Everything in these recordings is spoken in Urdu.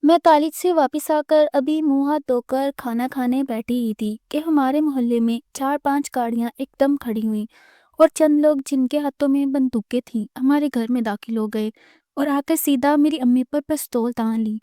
میں کالج سے واپس آ کر ابھی منہ ہاتھ دھو کر کھانا کھانے بیٹھی ہی تھی کہ ہمارے محلے میں 4-5 گاڑیاں ایک دم کھڑی ہوئیں اور چند لوگ جن کے ہاتھوں میں بندوقیں تھیں ہمارے گھر میں داخل ہو گئے اور آ کر سیدھا میری امی پر پستول تان لی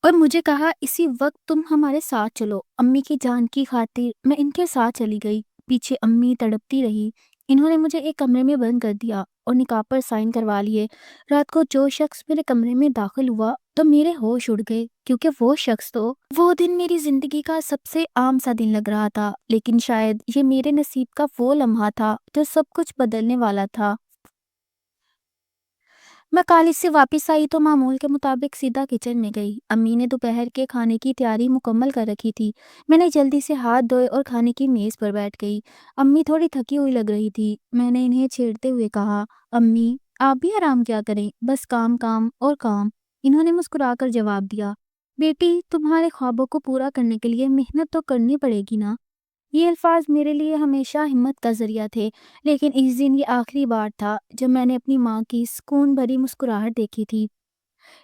اور مجھے کہا اسی وقت تم ہمارے ساتھ چلو۔ امی کی جان کی خاطر میں ان کے ساتھ چلی گئی۔ پیچھے امی تڑپتی رہی۔ انہوں نے مجھے ایک کمرے میں بند کر دیا اور نکاح پر سائن کروا لیے۔ رات کو جو شخص میرے کمرے میں داخل ہوا تو میرے ہوش اڑ گئے، کیونکہ وہ دن میری زندگی کا سب سے عام سا دن لگ رہا تھا، لیکن شاید یہ میرے نصیب کا وہ لمحہ تھا جو سب کچھ بدلنے والا تھا۔ میں کالج سے واپس آئی تو معمول کے مطابق سیدھا کچن میں گئی۔ امی نے دوپہر کے کھانے کی تیاری مکمل کر رکھی تھی۔ میں نے جلدی سے ہاتھ دھوئے اور کھانے کی میز پر بیٹھ گئی۔ امی تھوڑی تھکی ہوئی لگ رہی تھی۔ میں نے انہیں چھیڑتے ہوئے کہا، امی آپ بھی آرام کیا کریں، بس کام کام اور کام۔ انہوں نے مسکرا کر جواب دیا، بیٹی تمہارے خوابوں کو پورا کرنے کے لیے محنت تو کرنی پڑے گی نا۔ یہ الفاظ میرے لیے ہمیشہ ہمت کا ذریعہ تھے، لیکن اس دن یہ آخری بار تھا جب میں نے اپنی ماں کی سکون بھری مسکراہٹ دیکھی تھی۔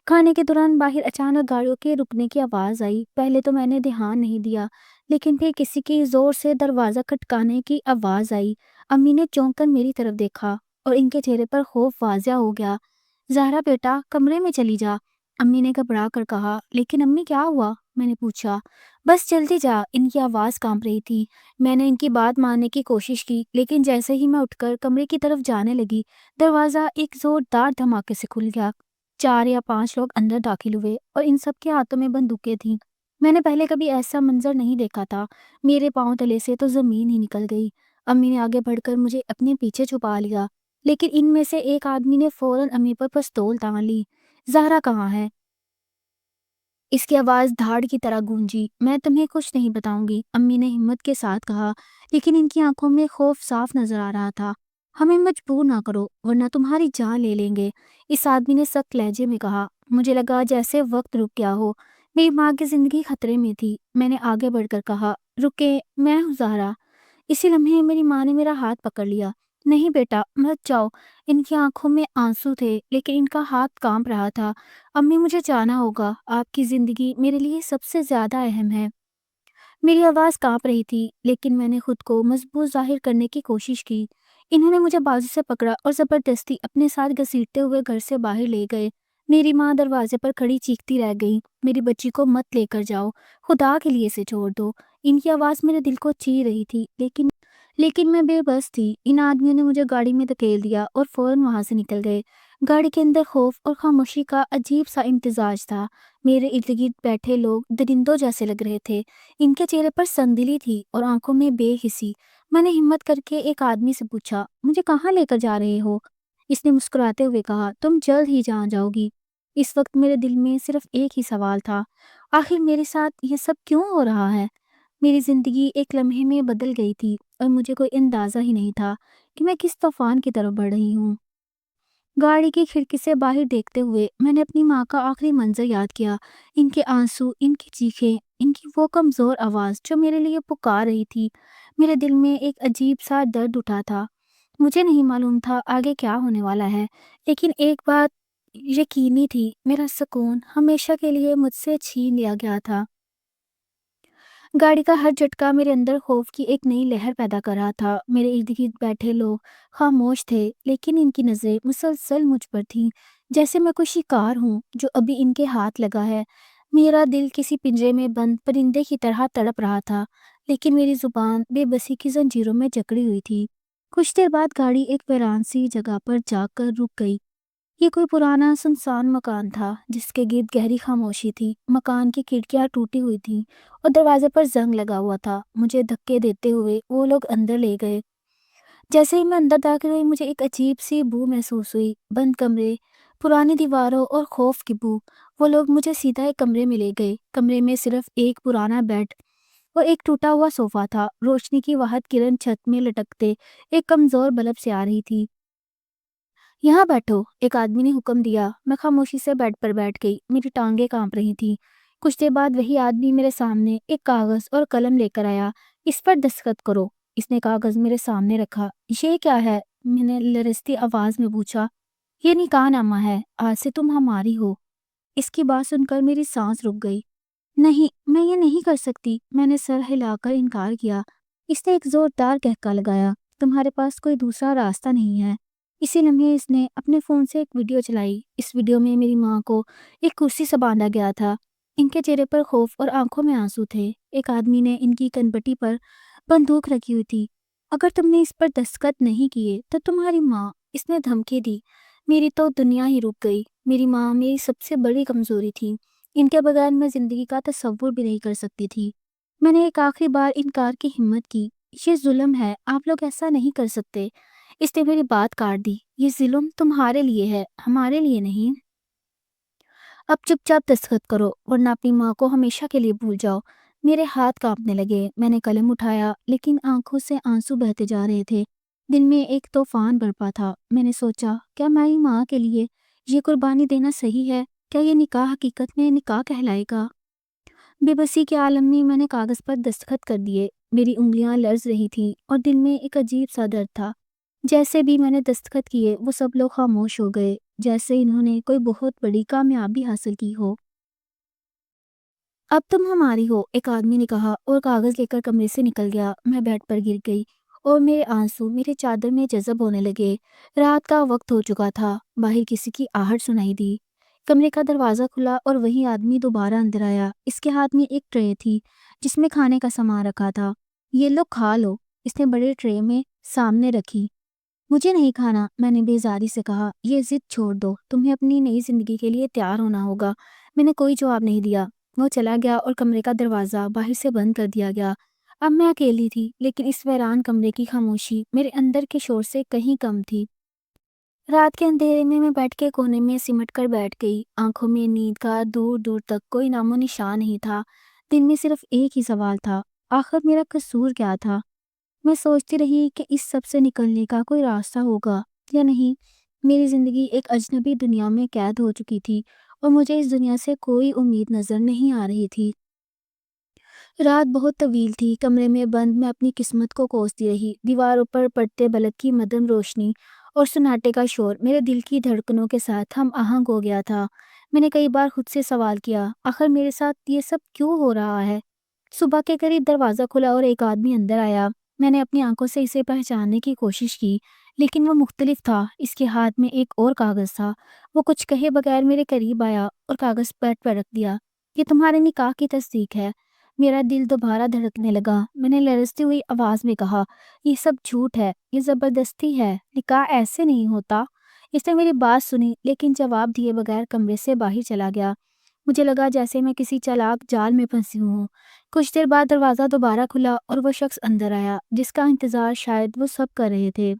کھانے کے دوران باہر اچانک گاڑیوں کے رکنے کی آواز آئی۔ پہلے تو میں نے دھیان نہیں دیا، لیکن پھر کسی کی زور سے دروازہ کھٹکانے کی آواز آئی۔ امی نے چونک کر میری طرف دیکھا اور ان کے چہرے پر خوف واضح ہو گیا۔ زہرا بیٹا کمرے میں چلی جا، امی نے گھبرا کر کہا۔ لیکن امی کیا ہوا؟ میں نے پوچھا۔ بس جلدی جا، ان کی آواز کانپ رہی تھی۔ میں نے ان کی بات ماننے کی کوشش کی، لیکن جیسے ہی میں اٹھ کر کمرے کی طرف جانے لگی، دروازہ ایک زوردار دھماکے سے کھل گیا۔ 4 یا 5 لوگ اندر داخل ہوئے اور ان سب کے ہاتھوں میں بندوقیں تھیں۔ میں نے پہلے کبھی ایسا منظر نہیں دیکھا تھا۔ میرے پاؤں تلے سے تو زمین ہی نکل گئی۔ امی نے آگے بڑھ کر مجھے اپنے پیچھے چھپا لیا، لیکن ان میں سے ایک آدمی نے فوراً امی پر پستول تان لی۔ زہرا کہاں ہے؟ اس کی آواز دھاڑ کی طرح گونجی۔ میں تمہیں کچھ نہیں بتاؤں گی، امی نے ہمت کے ساتھ کہا، لیکن ان کی آنکھوں میں خوف صاف نظر آ رہا تھا۔ ہمیں مجبور نہ کرو ورنہ تمہاری جان لے لیں گے، اس آدمی نے سخت لہجے میں کہا۔ مجھے لگا جیسے وقت رک گیا ہو، میری ماں کی زندگی خطرے میں تھی۔ میں نے آگے بڑھ کر کہا، رکے، میں ہوں زہرا۔ اسی لمحے میری ماں نے میرا ہاتھ پکڑ لیا۔ نہیں بیٹا مت جاؤ۔ ان کی آنکھوں میں آنسو تھے، لیکن ان کا ہاتھ کانپ رہا تھا۔ امی مجھے جانا ہوگا، آپ کی زندگی میرے لیے سب سے زیادہ اہم ہے۔ میری آواز کانپ رہی تھی، لیکن میں نے خود کو مضبوط ظاہر کرنے کی کوشش کی۔ انہوں نے مجھے بازو سے پکڑا اور زبردستی اپنے ساتھ گھسیٹتے ہوئے گھر سے باہر لے گئے۔ میری ماں دروازے پر کھڑی چیختی رہ گئی، میری بچی کو مت لے کر جاؤ، خدا کے لیے اسے چھوڑ دو۔ ان کی آواز میرے دل کو چیر رہی تھی، لیکن میں بے بس تھی۔ ان آدمیوں نے مجھے گاڑی میں دھکیل دیا اور فوراً وہاں سے نکل گئے۔ گاڑی کے اندر خوف اور خاموشی کا عجیب سا امتزاج تھا۔ میرے ارد گرد بیٹھے لوگ درندوں جیسے لگ رہے تھے۔ ان کے چہرے پر سندلی تھی اور آنکھوں میں بے حسی۔ میں نے ہمت کر کے ایک آدمی سے پوچھا، مجھے کہاں لے کر جا رہے ہو؟ اس نے مسکراتے ہوئے کہا، تم جلد ہی جہاں جاؤ گی۔ اس وقت میرے دل میں صرف ایک ہی سوال تھا، آخر میرے ساتھ یہ سب کیوں ہو رہا ہے؟ میری زندگی ایک لمحے میں بدل گئی تھی اور مجھے کوئی اندازہ ہی نہیں تھا کہ میں کس طوفان کی طرف بڑھ رہی ہوں۔ گاڑی کی کھڑکی سے باہر دیکھتے ہوئے میں نے اپنی ماں کا آخری منظر یاد کیا، ان کے آنسو، ان کی چیخیں، ان کی وہ کمزور آواز جو میرے لیے پکار رہی تھی۔ میرے دل میں ایک عجیب سا درد اٹھا تھا۔ مجھے نہیں معلوم تھا آگے کیا ہونے والا ہے، لیکن ایک بات یقینی تھی، میرا سکون ہمیشہ کے لیے مجھ سے چھین لیا گیا تھا۔ گاڑی کا ہر جھٹکا میرے اندر خوف کی ایک نئی لہر پیدا کر رہا تھا۔ میرے ارد گرد بیٹھے لوگ خاموش تھے، لیکن ان کی نظریں مسلسل مجھ پر تھیں، جیسے میں کوئی شکار ہوں جو ابھی ان کے ہاتھ لگا ہے۔ میرا دل کسی پنجرے میں بند پرندے کی طرح تڑپ رہا تھا، لیکن میری زبان بے بسی کی زنجیروں میں جکڑی ہوئی تھی۔ کچھ دیر بعد گاڑی ایک ویران سی جگہ پر جا کر رک گئی۔ یہ کوئی پرانا سنسان مکان تھا جس کے گرد گہری خاموشی تھی۔ مکان کی کھڑکیاں ٹوٹی ہوئی تھیں اور دروازے پر زنگ لگا ہوا تھا۔ مجھے دھکے دیتے ہوئے وہ لوگ اندر لے گئے۔ جیسے ہی میں اندر داخل ہوئی مجھے ایک عجیب سی بو محسوس ہوئی، بند کمرے، پرانی دیواروں اور خوف کی بو۔ وہ لوگ مجھے سیدھا ایک کمرے میں لے گئے۔ کمرے میں صرف ایک پرانا بیڈ اور ایک ٹوٹا ہوا صوفہ تھا۔ روشنی کی واحد کرن چھت میں لٹکتے ایک کمزور بلب سے آ رہی تھی۔ یہاں بیٹھو، ایک آدمی نے حکم دیا۔ میں خاموشی سے بیڈ پر بیٹھ گئی، میری ٹانگیں کانپ رہی تھی۔ کچھ دیر بعد وہی آدمی میرے سامنے ایک کاغذ اور قلم لے کر آیا۔ اس پر دستخط کرو۔ اس نے کاغذ میرے سامنے رکھا۔ یہ کیا ہے؟ میں نے لرزتی آواز میں پوچھا۔ یہ نکاح نامہ ہے، آج سے تم ہماری ہو۔ اس کی بات سن کر میری سانس رک گئی۔ نہیں، میں یہ نہیں کر سکتی، میں نے سر ہلا کر انکار کیا۔ اس نے ایک زوردار کہکا لگایا، تمہارے پاس کوئی دوسرا راستہ نہیں ہے۔ اسی لمحے اس نے اپنے فون سے ایک ویڈیو چلائی۔ اس ویڈیو میں میری ماں کو ایک کرسی سے باندھا گیا تھا۔ ان کے چہرے پر خوف اور آنکھوں میں آنسو تھے۔ ایک آدمی نے ان کی کنپٹی پر بندوق رکھی ہوئی تھی۔ اگر تم نے اس پر دستخط نہیں کیے تو تمہاری ماں، اس نے دھمکی دی۔ میری تو دنیا ہی رک گئی۔ میری ماں میری سب سے بڑی کمزوری تھی۔ ان کے بغیر میں زندگی کا تصور بھی نہیں کر سکتی تھی۔ میں نے ایک آخری بار انکار کی ہمت کی۔ یہ ظلم ہے، آپ لوگ ایسا نہیں کر سکتے۔ اس نے میری بات کاٹ دی۔ یہ ظلم تمہارے لیے ہے، ہمارے لیے نہیں۔ اب چپ چاپ دستخط کرو ورنہ اپنی ماں کو ہمیشہ کے لیے بھول جاؤ۔ میرے ہاتھ کانپنے لگے۔ میں نے قلم اٹھایا لیکن آنکھوں سے آنسو بہتے جا رہے تھے۔ دل میں ایک طوفان برپا تھا۔ میں نے سوچا، کیا میری ماں کے لیے یہ قربانی دینا صحیح ہے؟ کیا یہ نکاح حقیقت میں نکاح کہلائے گا؟ بے بسی کے عالم میں میں نے کاغذ پر دستخط کر دیے۔ میری انگلیاں لرز رہی تھیں اور دل میں ایک عجیب سا درد تھا۔ جیسے بھی میں نے دستخط کیے وہ سب لوگ خاموش ہو گئے، جیسے انہوں نے کوئی بہت بڑی کامیابی حاصل کی ہو۔ اب تم ہماری ہو، ایک آدمی نے کہا اور کاغذ لے کر کمرے سے نکل گیا۔ میں بیڈ پر گر گئی اور میرے آنسو میرے چادر میں جذب ہونے لگے۔ رات کا وقت ہو چکا تھا۔ باہر کسی کی آہٹ سنائی دی۔ کمرے کا دروازہ کھلا اور وہی آدمی دوبارہ اندر آیا۔ اس کے ہاتھ میں ایک ٹرے تھی جس میں کھانے کا سامان رکھا تھا۔ یہ لو کھا لو، اس نے بڑے ٹرے میں سامنے رکھی۔ مجھے نہیں کھانا، میں نے بیزاری سے کہا۔ یہ ضد چھوڑ دو، تمہیں اپنی نئی زندگی کے لیے تیار ہونا ہوگا۔ میں نے کوئی جواب نہیں دیا۔ وہ چلا گیا اور کمرے کا دروازہ باہر سے بند کر دیا گیا۔ اب میں اکیلی تھی، لیکن اس ویران کمرے کی خاموشی میرے اندر کے شور سے کہیں کم تھی۔ رات کے اندھیرے میں بیٹھ کے کونے میں سمٹ کر بیٹھ گئی۔ آنکھوں میں نیند کا دور دور تک کوئی نام و نشان نہیں تھا۔ دل میں صرف ایک ہی سوال تھا، آخر میرا قصور کیا تھا؟ میں سوچتی رہی کہ اس سب سے نکلنے کا کوئی راستہ ہوگا یا نہیں۔ میری زندگی ایک اجنبی دنیا میں قید ہو چکی تھی اور مجھے اس دنیا سے کوئی امید نظر نہیں آ رہی تھی۔ رات بہت طویل تھی۔ کمرے میں بند میں اپنی قسمت کو کوستی رہی۔ دیواروں پر پڑتے بلب کی مدھم روشنی اور سناٹے کا شور میرے دل کی دھڑکنوں کے ساتھ ہم آہنگ ہو گیا تھا۔ میں نے کئی بار خود سے سوال کیا، آخر میرے ساتھ یہ سب کیوں ہو رہا ہے؟ صبح کے قریب دروازہ کھلا اور ایک آدمی اندر آیا۔ میں نے اپنی آنکھوں سے اسے پہچاننے کی کوشش کی، لیکن وہ مختلف تھا۔ اس کے ہاتھ میں ایک اور کاغذ تھا۔ وہ کچھ کہے بغیر میرے قریب آیا اور کاغذ بیڈ پر رکھ دیا۔ یہ تمہارے نکاح کی تصدیق ہے۔ میرا دل دوبارہ دھڑکنے لگا۔ میں نے لرزتی ہوئی آواز میں کہا، یہ سب جھوٹ ہے، یہ زبردستی ہے، نکاح ایسے نہیں ہوتا۔ اس نے میری بات سنی لیکن جواب دیے بغیر کمرے سے باہر چلا گیا۔ مجھے لگا جیسے میں کسی چالاک جال میں پھنسی ہوں۔ کچھ دیر بعد دروازہ دوبارہ کھلا اور وہ شخص اندر آیا جس کا انتظار شاید وہ سب کر رہے تھے،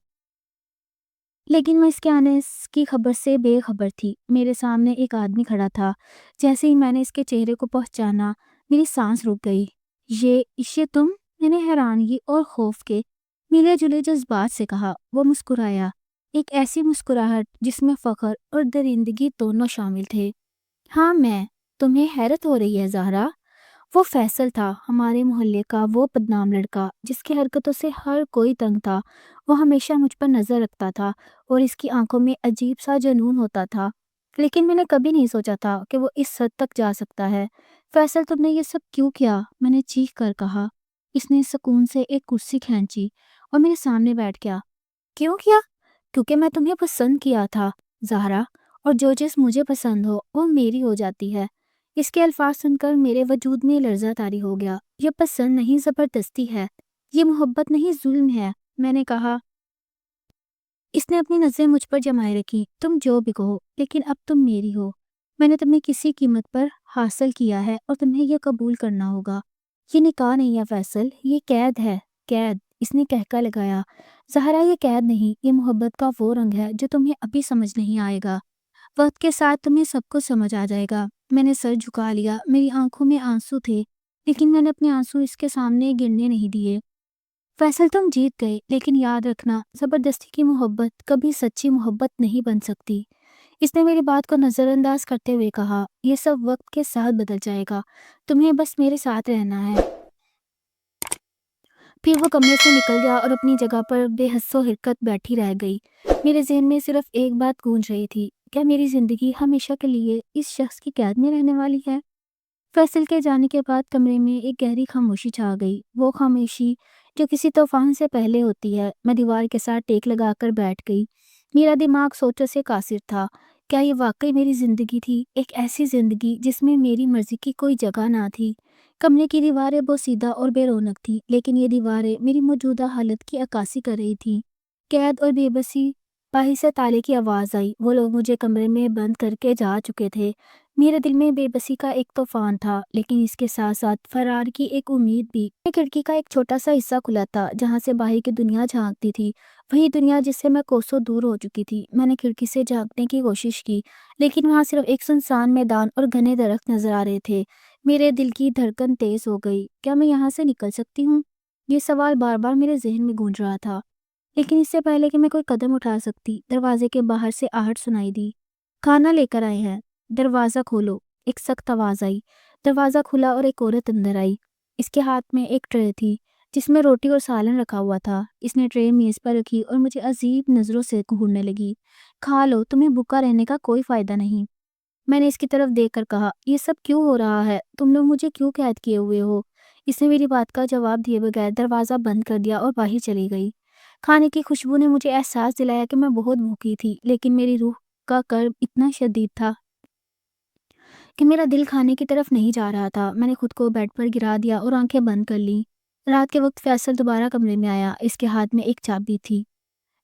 لیکن میں اس کے آنے کی خبر سے بے خبر تھی۔ میرے سامنے ایک آدمی کھڑا تھا۔ جیسے ہی میں نے اس کے چہرے کو پہچانا، میری سانس رک گئی۔ یہ تم؟ میں نے حیرانگی اور خوف کے ملے جلے جذبات سے کہا۔ وہ مسکرایا، ایک ایسی مسکراہٹ جس میں فخر اور درندگی دونوں شامل تھے۔ ہاں میں۔ تمہیں حیرت ہو رہی ہے زہرا؟ وہ فیصل تھا، ہمارے محلے کا وہ بدنام لڑکا جس کی حرکتوں سے ہر کوئی تنگ تھا۔ وہ ہمیشہ مجھ پر نظر رکھتا تھا اور اس کی آنکھوں میں عجیب سا جنون ہوتا تھا، لیکن میں نے کبھی نہیں سوچا تھا کہ وہ اس حد تک جا سکتا ہے۔ فیصل، تم نے یہ سب کیوں کیا؟ میں نے چیخ کر کہا۔ اس نے سکون سے ایک کرسی کھینچی اور میرے سامنے بیٹھ گیا۔ کیوں کیا؟ کیونکہ میں تمہیں پسند کیا تھا زہرا، اور جو چیز مجھے پسند ہو وہ میری ہو جاتی ہے۔ اس کے الفاظ سن کر میرے وجود میں لرزہ طاری ہو گیا۔ یہ پسند نہیں، زبردستی ہے۔ یہ محبت نہیں، ظلم ہے، میں نے کہا۔ اس نے اپنی نظریں مجھ پر جمائے رکھی۔ تم جو بھی کہو، لیکن اب تم میری ہو۔ میں نے تمہیں کسی قیمت پر حاصل کیا ہے اور تمہیں یہ قبول کرنا ہوگا۔ یہ نکاح نہیں ہے فیصل، یہ قید ہے، قید۔ اس نے کہکا لگایا۔ زہرا، یہ قید نہیں، یہ محبت کا وہ رنگ ہے جو تمہیں ابھی سمجھ نہیں آئے گا۔ وقت کے ساتھ تمہیں سب کچھ سمجھ آ جائے گا۔ میں نے سر جھکا لیا۔ میری آنکھوں میں آنسو تھے، لیکن میں نے اپنے آنسو اس کے سامنے گرنے نہیں دیے۔ فیصل، تم جیت گئے، لیکن یاد رکھنا، زبردستی کی محبت کبھی سچی محبت نہیں بن سکتی۔ اس نے میری بات کو نظر انداز کرتے ہوئے کہا، یہ سب وقت کے ساتھ بدل جائے گا، تمہیں بس میرے ساتھ رہنا ہے۔ پھر وہ کمرے سے نکل گیا اور اپنی جگہ پر بے حس و حرکت بیٹھی رہ گئی۔ میرے ذہن میں صرف ایک بات گونج رہی تھی، کیا میری زندگی ہمیشہ کے لیے اس شخص کی قید میں رہنے والی ہے؟ فیصل کے جانے کے بعد کمرے میں ایک گہری خاموشی چھا گئی، وہ خاموشی جو کسی طوفان سے پہلے ہوتی ہے۔ میں دیوار کے ساتھ ٹیک لگا کر بیٹھ گئی۔ میرا دماغ سوچوں سے قاصر تھا۔ کیا یہ واقعی میری زندگی تھی؟ ایک ایسی زندگی جس میں میری مرضی کی کوئی جگہ نہ تھی۔ کمرے کی دیواریں بوسیدہ اور بے رونق تھی، لیکن یہ دیواریں میری موجودہ حالت کی عکاسی کر رہی تھیں۔ قید اور بے بسی۔ باہر سے تالے کی آواز آئی۔ وہ لوگ مجھے کمرے میں بند کر کے جا چکے تھے۔ میرے دل میں بے بسی کا ایک طوفان تھا، لیکن اس کے ساتھ ساتھ فرار کی ایک امید بھی۔ کھڑکی کا ایک چھوٹا سا حصہ کھلا تھا جہاں سے باہر کی دنیا جھانکتی تھی، وہی دنیا جس سے میں کوسوں دور ہو چکی تھی۔ میں نے کھڑکی سے جھانکنے کی کوشش کی، لیکن وہاں صرف ایک سنسان میدان اور گھنے درخت نظر آ رہے تھے۔ میرے دل کی دھڑکن تیز ہو گئی۔ کیا میں یہاں سے نکل سکتی ہوں؟ یہ سوال بار بار میرے ذہن میں گونج رہا تھا، لیکن اس سے پہلے کہ میں کوئی قدم اٹھا سکتی، دروازے کے باہر سے آہٹ سنائی دی۔ کھانا لے کر آئے ہیں، دروازہ کھولو۔ ایک سخت آواز آئی۔ دروازہ کھلا اور ایک عورت اندر آئی۔ اس کے ہاتھ میں ایک ٹرے تھی جس میں روٹی اور سالن رکھا ہوا تھا۔ اس نے ٹرے میز پر رکھی اور مجھے عجیب نظروں سے گھورنے لگی۔ کھا لو، تمہیں بھوکا رہنے کا کوئی فائدہ نہیں۔ میں نے اس کی طرف دیکھ کر کہا، یہ سب کیوں ہو رہا ہے؟ تم لوگ مجھے کیوں قید کیے ہوئے ہو؟ اس نے میری بات کا جواب دیے بغیر دروازہ بند کر دیا اور باہر چلی گئی۔ کھانے کی خوشبو نے مجھے احساس دلایا کہ میں بہت بھوکی تھی، لیکن میری روح کا کرب اتنا شدید تھا کہ میرا دل کھانے کی طرف نہیں جا رہا تھا۔ میں نے خود کو بیڈ پر گرا دیا اور آنکھیں بند کر لیں۔ رات کے وقت فیصل دوبارہ کمرے میں آیا۔ اس کے ہاتھ میں ایک چابی تھی۔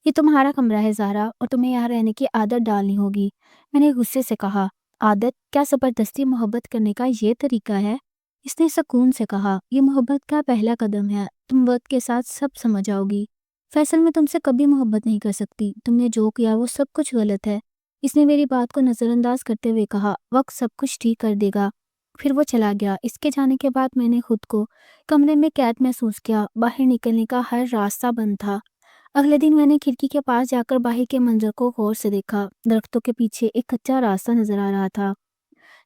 یہ تمہارا کمرہ ہے زہرا، اور تمہیں یہاں رہنے کی عادت ڈالنی ہوگی۔ میں نے غصے سے کہا، عادت؟ کیا زبردستی محبت کرنے کا یہ طریقہ ہے؟ اس نے سکون سے کہا، یہ محبت کا پہلا قدم ہے، تم وقت کے ساتھ سب سمجھ آؤ گی۔ فیصل، میں تم سے کبھی محبت نہیں کر سکتی، تم نے جو کیا وہ سب کچھ غلط ہے۔ اس نے میری بات کو نظر انداز کرتے ہوئے کہا، وقت سب کچھ ٹھیک کر دے گا۔ پھر وہ چلا گیا۔ اس کے جانے کے بعد میں نے خود کو کمرے میں قید محسوس کیا۔ باہر نکلنے کا ہر راستہ بند تھا۔ اگلے دن میں نے کھڑکی کے پاس جا کر باہر کے منظر کو غور سے دیکھا۔ درختوں کے پیچھے ایک کچا راستہ نظر آ رہا تھا۔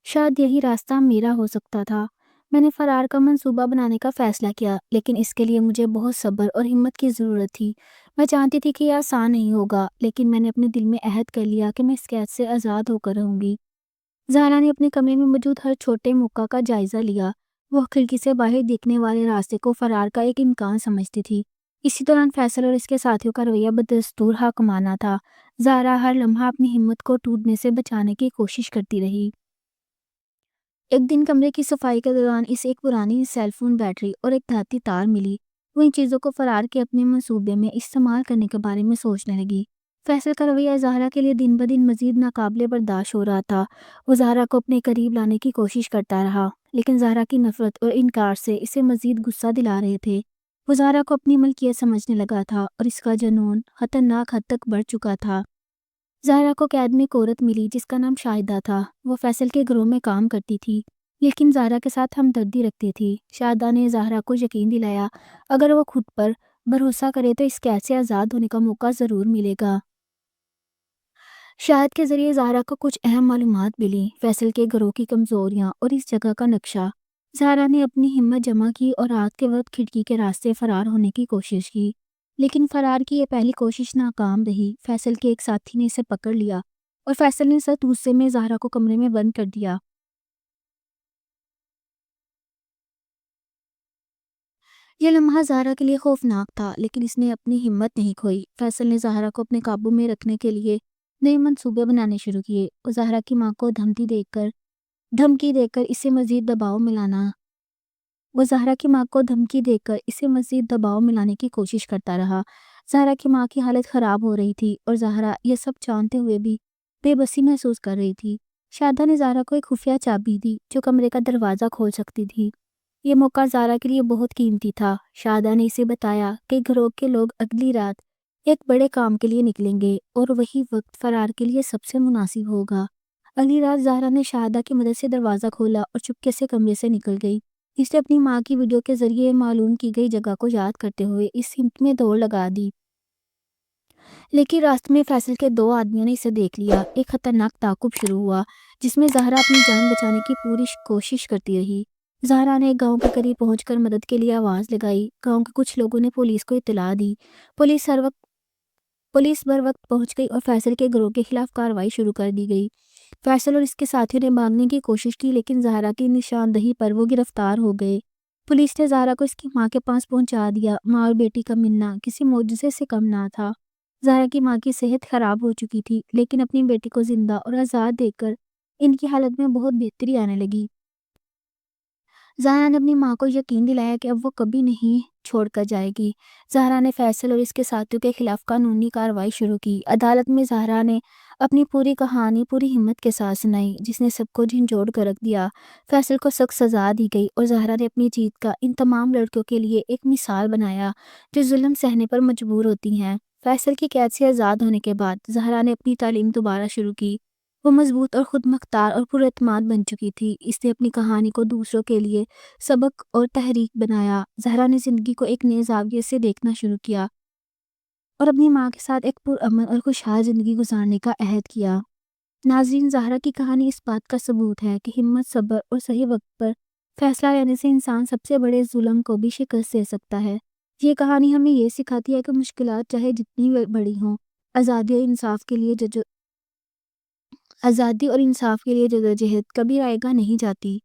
شاید یہی راستہ میرا ہو سکتا تھا۔ میں نے فرار کا منصوبہ بنانے کا فیصلہ کیا، لیکن اس کے لیے مجھے بہت صبر اور ہمت کی ضرورت تھی۔ میں جانتی تھی کہ یہ آسان نہیں ہوگا، لیکن میں نے اپنے دل میں عہد کر لیا کہ میں اس قید سے آزاد ہو کر رہوں گی۔ زہرا نے اپنے کمرے میں موجود ہر چھوٹے موقع کا جائزہ لیا۔ وہ کھڑکی سے باہر دیکھنے والے راستے کو فرار کا ایک امکان سمجھتی تھی۔ اسی دوران فیصل اور اس کے ساتھیوں کا رویہ بدستور حاکمانہ تھا۔ زہرا ہر لمحہ اپنی ہمت کو ٹوٹنے سے بچانے کی کوشش کرتی رہی۔ ایک دن کمرے کی صفائی کے دوران اسے ایک پرانی سیل فون بیٹری اور ایک دھاتی تار ملی۔ وہ ان چیزوں کو فرار کے اپنے منصوبے میں استعمال کرنے کے بارے میں سوچنے لگی۔ فیصل کا رویہ زہرا کے لیے دن بدن مزید ناقابل برداشت ہو رہا تھا۔ وہ زہرا کو اپنے قریب لانے کی کوشش کرتا رہا، لیکن زہرا کی نفرت اور انکار سے اسے مزید غصہ دلا رہے تھے۔ وہ زہرا کو اپنی ملکیت سمجھنے لگا تھا اور اس کا جنون خطرناک حد تک بڑھ چکا تھا۔ زہرا کو قید میں ایک عورت ملی جس کا نام شاہدہ تھا۔ وہ فیصل کے گروہ میں کام کرتی تھی، لیکن زہرا کے ساتھ ہمدردی رکھتی تھی۔ شاہدہ نے زہرا کو یقین دلایا اگر وہ خود پر بھروسہ کرے تو اس قید سے آزاد ہونے کا موقع ضرور ملے گا۔ شاہد کے ذریعے زہرا کو کچھ اہم معلومات ملیں، فیصل کے گروہ کی کمزوریاں اور اس جگہ کا نقشہ۔ زہرا نے اپنی ہمت جمع کی اور رات کے وقت کھڑکی کے راستے فرار ہونے کی کوشش کی، لیکن فرار کی یہ پہلی کوشش ناکام رہی۔ فیصل کے ایک ساتھی نے اسے پکڑ لیا اور فیصل نے سخت غصے میں زہرا کو کمرے میں بند کر دیا۔ یہ لمحہ زہرا کے لیے خوفناک تھا، لیکن اس نے اپنی ہمت نہیں کھوئی۔ فیصل نے زہرا کو اپنے قابو میں رکھنے کے لیے نئے منصوبے بنانے شروع کیے۔ وہ زہرا کی ماں کو دھمکی دے کر اسے مزید دباؤ ملانے کی کوشش کرتا رہا۔ زہرا کی ماں کی حالت خراب ہو رہی تھی اور زہرا یہ سب جانتے ہوئے بھی بے بسی محسوس کر رہی تھی۔ شاہدہ نے زہرا کو ایک خفیہ چابی دی جو کمرے کا دروازہ کھول سکتی تھی۔ یہ موقع زہرا کے لیے بہت قیمتی تھا۔ شاہدہ نے اسے بتایا کہ گروہ کے لوگ اگلی رات ایک بڑے کام کے لیے نکلیں گے اور وہی وقت فرار کے لیے سب سے مناسب ہوگا۔ اگلی رات زہرا نے شاہدہ کی مدد سے دروازہ کھولا اور چپکے سے کمرے سے نکل گئی۔ اس نے اپنی ماں کی ویڈیو کے ذریعے معلوم کی گئی جگہ کو یاد کرتے ہوئے اس ہمت میں دوڑ لگا دی، لیکن راستے میں فیصل کے دو آدمیوں نے اسے دیکھ لیا۔ ایک خطرناک تعاقب شروع ہوا جس میں زہرا اپنی جان بچانے کی پوری کوشش کرتی رہی۔ زہرا نے گاؤں کے قریب پہنچ کر مدد کے لیے آواز لگائی۔ گاؤں کے کچھ لوگوں نے پولیس کو اطلاع دی۔ پولیس بر وقت پہنچ گئی اور فیصل کے گروہ کے خلاف کارروائی شروع کر دی گئی۔ فیصل اور اس کے ساتھیوں نے بھاگنے کی کوشش کی، لیکن زہرا کی نشاندہی پر وہ گرفتار ہو گئے۔ پولیس نے زہرا کو اس کی ماں کے پاس پہنچا دیا۔ ماں اور بیٹی کا ملنا کسی معجزے سے کم نہ تھا۔ زہرا کی ماں کی صحت خراب ہو چکی تھی، لیکن اپنی بیٹی کو زندہ اور آزاد دیکھ کر ان کی حالت میں بہت بہتری آنے لگی۔ زہرا نے اپنی ماں کو یقین دلایا کہ اب وہ کبھی نہیں چھوڑ کر جائے گی۔ زہرا نے فیصل اور اس کے ساتھیوں کے خلاف قانونی کارروائی شروع کی۔ عدالت میں زہرا نے اپنی پوری کہانی پوری ہمت کے ساتھ سنائی، جس نے سب کو جھنجھوڑ کر رکھ دیا۔ فیصل کو سخت سزا دی گئی اور زہرا نے اپنی جیت کا ان تمام لڑکیوں کے لیے ایک مثال بنایا جو ظلم سہنے پر مجبور ہوتی ہیں۔ فیصل کی قید سے آزاد ہونے کے بعد زہرا نے اپنی تعلیم دوبارہ شروع کی۔ وہ مضبوط اور خود مختار اور پر اعتماد بن چکی تھی۔ اس نے اپنی کہانی کو دوسروں کے لیے سبق اور تحریک بنایا۔ زہرا نے زندگی کو ایک نئے زاویے سے دیکھنا شروع کیا اور اپنی ماں کے ساتھ ایک پرامن اور خوشحال زندگی گزارنے کا عہد کیا۔ ناظرین، زہرا کی کہانی اس بات کا ثبوت ہے کہ ہمت، صبر اور صحیح وقت پر فیصلہ لینے سے انسان سب سے بڑے ظلم کو بھی شکست دے سکتا ہے۔ یہ کہانی ہمیں یہ سکھاتی ہے کہ مشکلات چاہے جتنی بڑی ہوں، آزادی اور انصاف کے لیے جدوجہد کبھی رائیگاں نہیں جاتی۔